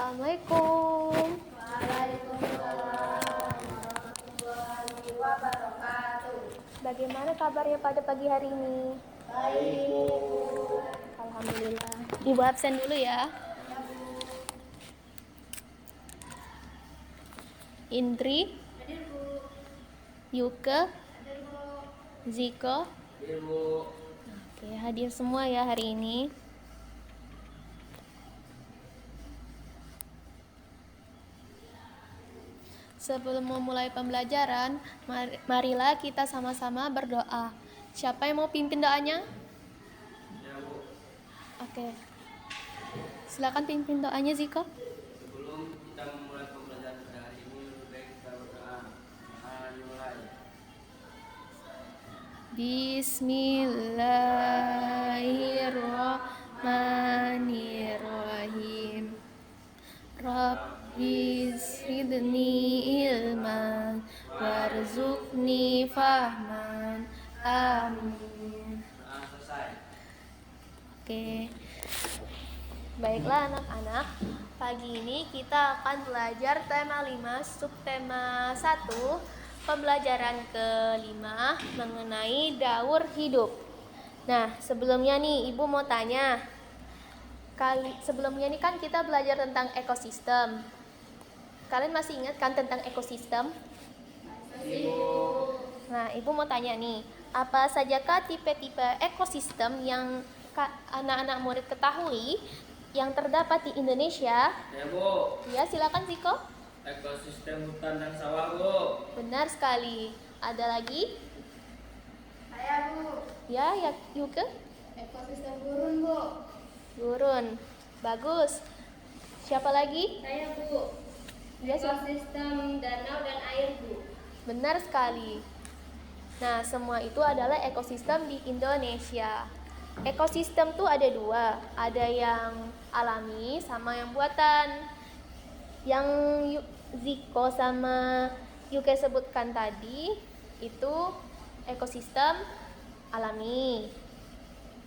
Assalamualaikum. Waalaikumsalam warahmatullahi wabarakatuh. Bagaimana kabarnya pada pagi hari ini? Baik, Bu. Alhamdulillah. Ibu absen dulu ya. Ya, Bu. Indri, Hadir, Bu. Yuke, Hadir, Bu. Ziko. Hadir, Bu. Oke, hadir semua ya hari ini. Sebelum memulai pembelajaran, marilah kita sama-sama berdoa. Siapa yang mau pimpin doanya? Ya, Bu. Oke. Silakan pimpin doanya, Ziko. Sebelum kita memulai pembelajaran pada hari ini, lebih baik kita berdoa. Mulai. Bismillahirrahmanirrahim. Rabbi zidni ilman warzuqni fahman. Amin. Selesai. Oke. Baiklah anak-anak, pagi ini kita akan belajar tema 5, subtema 1, pembelajaran kelima mengenai daur hidup. Nah, sebelumnya nih Ibu mau tanya. Sebelumnya nih kan kita belajar tentang ekosistem. Kalian masih ingat kan tentang ekosistem? Ibu. Nah, Ibu mau tanya nih, apa sajakah tipe-tipe ekosistem yang anak-anak murid ketahui yang terdapat di Indonesia? Ya, Bu. Ya, silakan Ziko. Ekosistem hutan dan sawah, Bu. Benar sekali. Ada lagi? Saya, Bu. Ya, Yuke. Ekosistem gurun, Bu. Gurun. Bagus. Siapa lagi? Saya, Bu. Ya, Ekosistem danau dan air, Bu. benar sekali. Nah, semua itu adalah ekosistem di Indonesia. Ekosistem tuh ada dua, ada yang alami sama yang buatan. Yang Ziko sama Yuke sebutkan tadi itu ekosistem alami.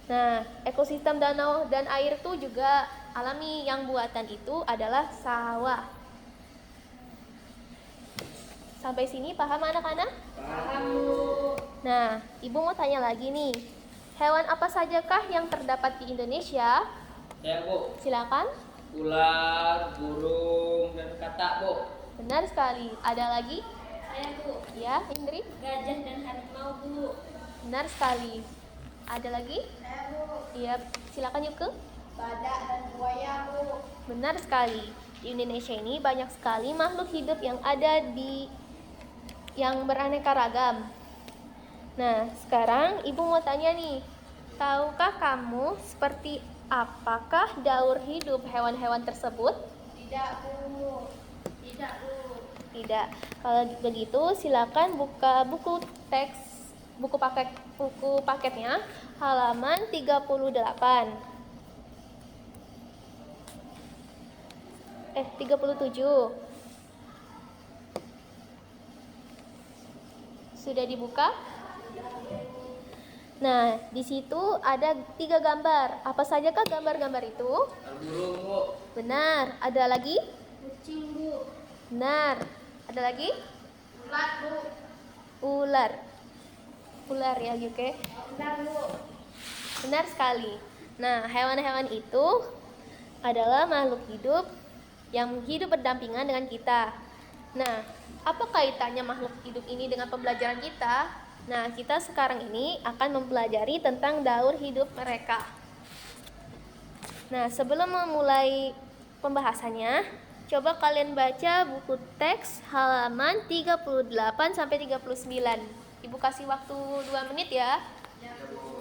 Nah, ekosistem danau dan air itu juga alami, yang buatan itu adalah sawah. Sampai sini paham anak-anak? Paham, Bu. Nah, Ibu mau tanya lagi nih. Hewan apa sajakah yang terdapat di Indonesia? Ya, Bu. Silakan. Ular, burung, dan katak, Bu. Benar sekali. Ada lagi? Saya, Bu. Ya, Indri? Gajah dan harimau, Bu. Benar sekali. Ada lagi? Saya, Bu. Iya, silakan Yuke. Badak dan buaya, Bu. Benar sekali. Di Indonesia ini banyak sekali makhluk hidup yang beraneka ragam. Nah, sekarang Ibu mau tanya nih, tahukah kamu seperti apakah daur hidup hewan-hewan tersebut? Tidak, Bu. Tidak, Bu. Tidak. Kalau begitu, silakan buka buku paketnya halaman 38. 37. Sudah dibuka? Nah, di situ ada 3 gambar. Apa sajakah gambar-gambar itu? Burung, Bu. Benar. Ada lagi? Kucing, Bu. Benar. Ada lagi? Ulat, Bu. Ular. Ular ya, Yuke. Ular, Bu. Benar sekali. Nah, hewan-hewan itu adalah makhluk hidup yang hidup berdampingan dengan kita. Nah, apa kaitannya makhluk hidup ini dengan pembelajaran kita? Nah, kita sekarang ini akan mempelajari tentang daur hidup mereka. Nah, sebelum memulai pembahasannya, coba kalian baca buku teks halaman 38 sampai 39. Ibu kasih waktu 2 menit ya. Ya, Bu.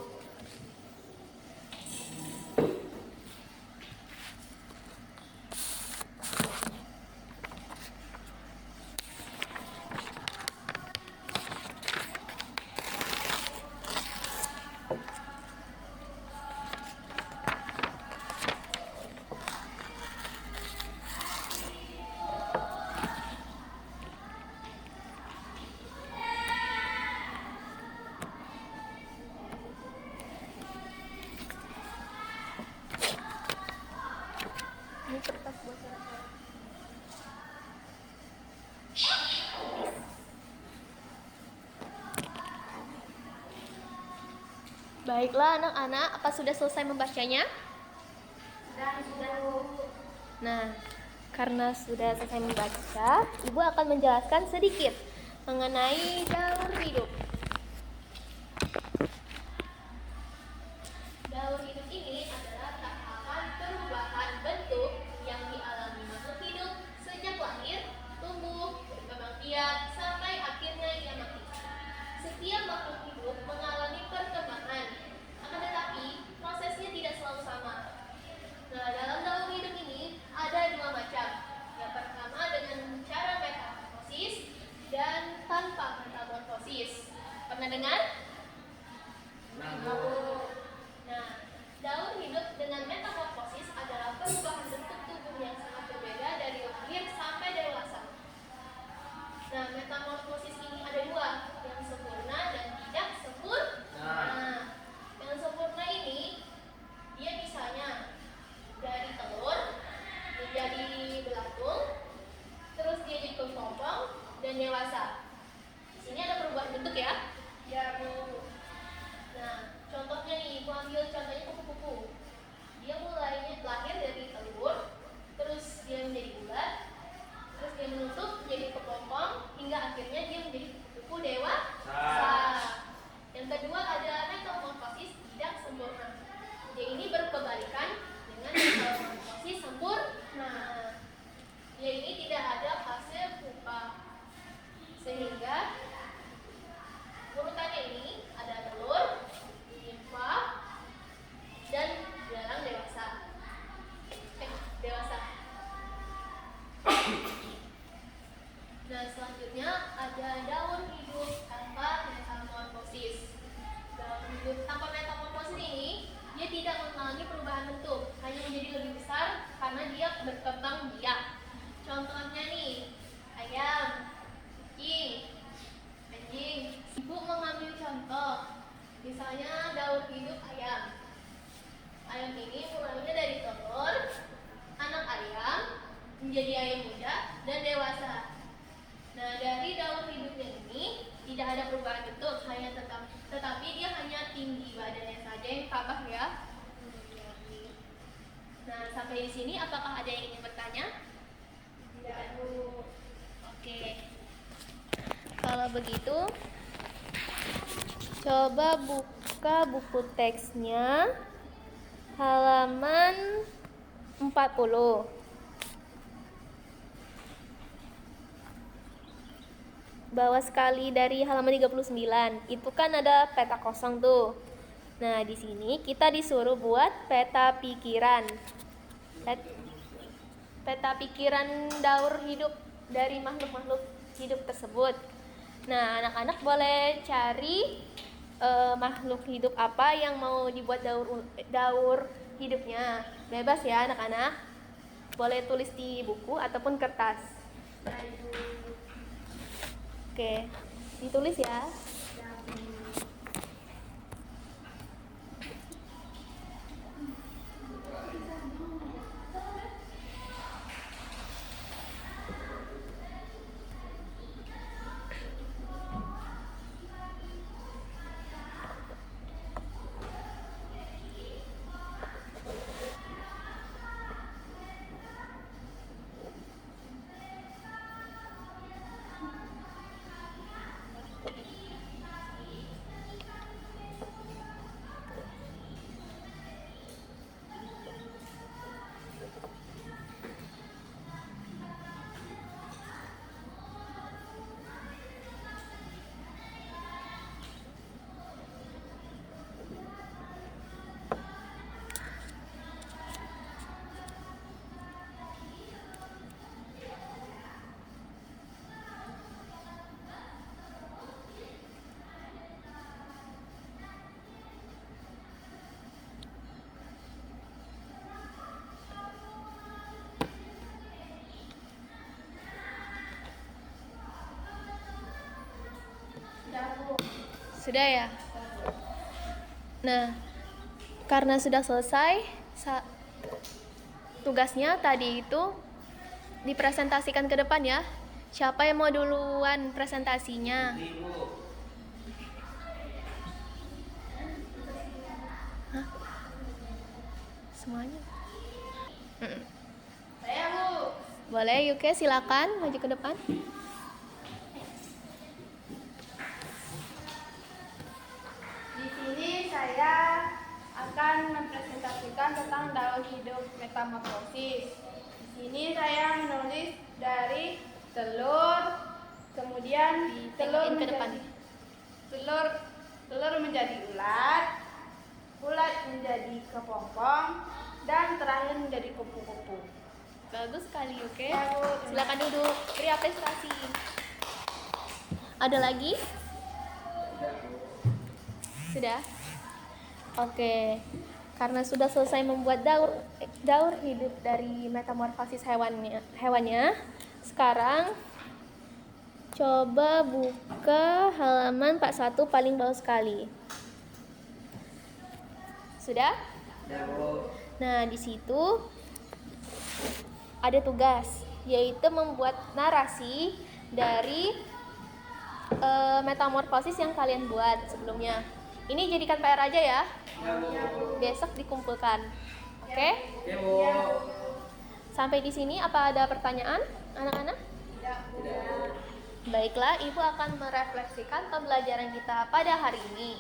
Baiklah anak-anak, apa sudah selesai membacanya? Sudah. Nah, karena sudah selesai membaca, Ibu akan menjelaskan sedikit mengenai daur hidup. Daur hidup ini adalah tahapan perubahan bentuk yang dialami makhluk hidup sejak lahir, tumbuh, berkembang biak, sampai akhirnya ia mati. Setiap makhluk hidup mengalami perkembangan, akan tetapi prosesnya tidak selalu sama. Nah, dalam daur hidup ini ada dua macam. Yang pertama dengan cara metamorfosis dan tanpa metamorfosis. Pernah dengar? Nah, daur hidup dengan metamorfosis adalah perubahan bentuk tubuh yang sangat berbeda dari lahir sampai dewasa. Nah, metamorfosis ini ada dua, yang sempurna dan tidak sempurna. Yang sempurna ini dia misalnya dari telur menjadi belatung, terus dia jadi kepompong dan dewasa. Di sini ada perubahan bentuk ya? Ya, Bu. Nah, contohnya nih, Ibu ambil contohnya kupu-kupu. Dia mulainya lahir dari telur, terus dia menjadi bulat, terus dia menutup menjadi kepompong, hingga akhirnya dia menjadi kupu-kupu dewasa. Yang kedua ada metamorfosis tidak sempurna. Dia ini berkebalikan dengan metamorfosis sempurna. Dia ini tidak ada fase pupa, sehingga urutannya ini ada telur, nimfa, dan belarang dewasa. Dewasa. Nah, selanjutnya ada daur hidup tanpa metamorfosis. Daur hidup tanpa metamorfosis ini dia tidak mengalami perubahan bentuk, hanya menjadi lebih besar karena dia berkembang biak. Contohnya nih, ayam, kucing, anjing. Ibu mengambil contoh, misalnya daur hidup ayam. Ayam ini mulainya dari telur, anak ayam, menjadi ayam muda, dan dewasa. Nah, dari daur hidupnya ini tidak ada perubahan bentuk, hanya tetapi dia hanya tinggi badannya saja yang tambah ya. Nah, sampai di sini apakah ada yang ingin bertanya? Tidak, Bu. Oke. Kalau begitu, coba buka buku teksnya halaman 40. Bawah sekali dari halaman 39. Itu kan ada peta kosong tuh. Nah, di sini kita disuruh buat peta pikiran. Peta pikiran daur hidup dari makhluk-makhluk hidup tersebut. Nah, anak-anak boleh cari makhluk hidup apa yang mau dibuat daur hidupnya. Bebas ya anak-anak. Boleh tulis di buku ataupun kertas. Oke, ditulis ya. Sudah ya? Nah, karena sudah selesai, tugasnya tadi itu dipresentasikan ke depan ya. Siapa yang mau duluan presentasinya? Ibu. semuanya. Saya Bu. Boleh, Yuke, silakan maju ke depan. Di sini saya akan mempresentasikan tentang daur hidup metamorfosis. Di sini saya menulis dari telur, kemudian telur Ditekin ke depan. telur menjadi ulat, ulat menjadi kepompong, dan terakhir menjadi kupu-kupu. Bagus sekali, Yuke. Ya, Bu. Silakan duduk, beri apresiasi. Ada lagi? Sudah? Oke. Karena sudah selesai membuat daur hidup dari metamorfosis hewannya, sekarang coba buka halaman 41 paling bawah sekali. Sudah? Ya, Bu. Nah, di situ ada tugas, yaitu membuat narasi dari metamorfosis yang kalian buat sebelumnya. Ini jadikan PR aja ya. Ya, Bu. Besok dikumpulkan. Oke? Ya, Bu. Sampai di sini apa ada pertanyaan, anak-anak? Tidak. Baiklah, Ibu akan merefleksikan pembelajaran kita pada hari ini.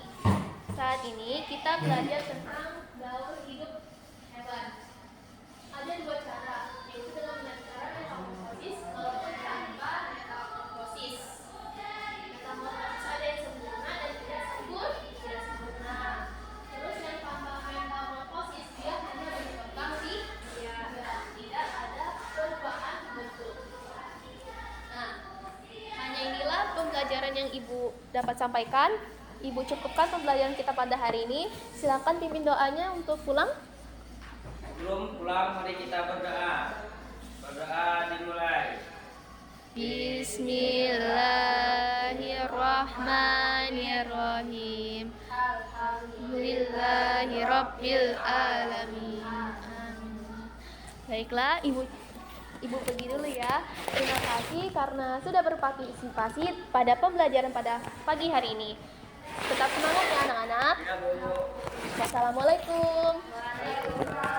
Saat ini kita belajar tentang daur hidup hewan. Ada dua cara, yaitu dengan cara metamorfosis maupun tanpa metamorfosis. Metamorfosis ada yang sempurna dan tidak sempurna. Terus yang tanpa metamorfosis dia hanya berkembang tidak ada perubahan bentuk. Nah, hanya inilah pembelajaran yang Ibu dapat sampaikan. Ibu cukupkan pembelajaran kita pada hari ini. Silakan pimpin doanya untuk pulang. Sebelum pulang, mari kita berdoa. Berdoa dimulai. Bismillahirrahmanirrahim. Alhamdulillahirabbil alamin. Amin. Baiklah, Ibu pergi dulu ya. Terima kasih karena sudah berpartisipasi pada pembelajaran pada pagi hari ini. Tetap semangat ya anak-anak. Ya, Bu. Wassalamualaikum. Waalaikumsalam.